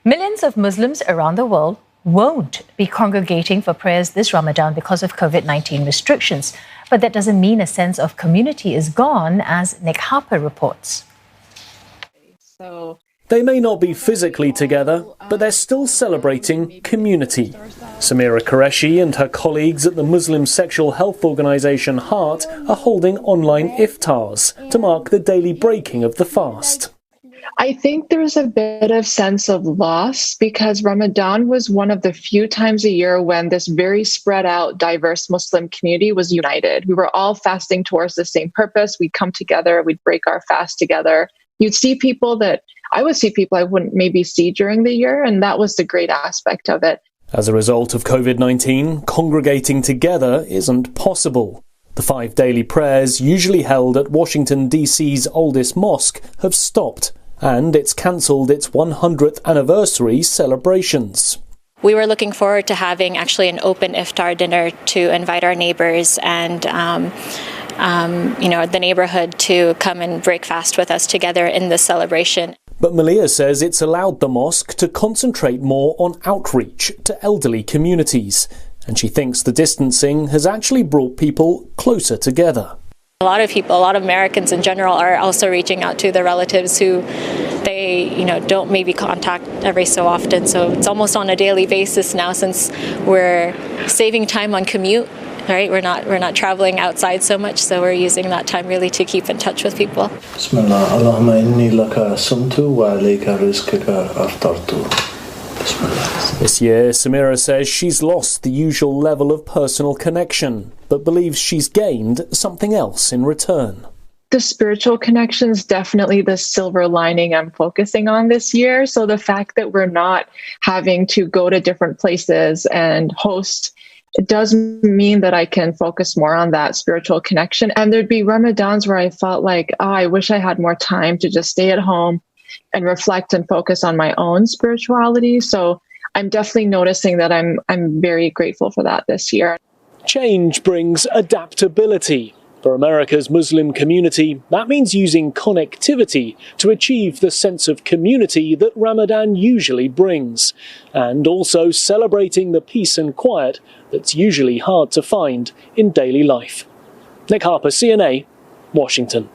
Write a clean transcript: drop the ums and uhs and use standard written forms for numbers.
Millions of Muslims around the world won't be congregating for prayers this Ramadan because of COVID-19 restrictions. But that doesn't mean a sense of community is gone, as Nick Harper reports. They may not be physically together, but they're still celebrating community. Samira Qureshi and her colleagues at the Muslim sexual health organisation Heart are holding online Iftars to mark the daily breaking of the fast. I think there's a bit of sense of loss because Ramadan was one of the few times a year when this very spread out, diverse Muslim community was united. We were all fasting towards the same purpose. We'd come together, we'd break our fast together. You'd see people that I would see people I wouldn't maybe see during the year, and that was the great aspect of it. As a result of COVID-19, congregating together isn't possible. The 5 daily prayers, usually held at Washington, D.C.'s oldest mosque, have stopped, and it's cancelled its 100th anniversary celebrations. We were looking forward to having actually an open Iftar dinner to invite our neighbours and the neighbourhood to come and break fast with us together in this celebration. But Malia says it's allowed the mosque to concentrate more on outreach to elderly communities, and she thinks the distancing has actually brought people closer together. A lot of people, a lot of Americans in general, are also reaching out to their relatives who they, don't maybe contact every so often. So it's almost on a daily basis now, since we're saving time on commute. Right, we're not traveling outside so much, so we're using that time really to keep in touch with people. Bismillah, Allahumma inni laka sumtu wa alayka rizqika aftartu. Bismillah. This year, Samira says she's lost the usual level of personal connection, but believes she's gained something else in return. The spiritual connection is definitely the silver lining I'm focusing on this year. So the fact that we're not having to go to different places and host, it does mean that I can focus more on that spiritual connection. And there'd be Ramadans where I felt like, I wish I had more time to just stay at home and reflect and focus on my own spirituality. So I'm definitely noticing that I'm very grateful for that this year. Change brings adaptability. For America's Muslim community, that means using connectivity to achieve the sense of community that Ramadan usually brings, and also celebrating the peace and quiet that's usually hard to find in daily life. Nick Harper, CNA, Washington.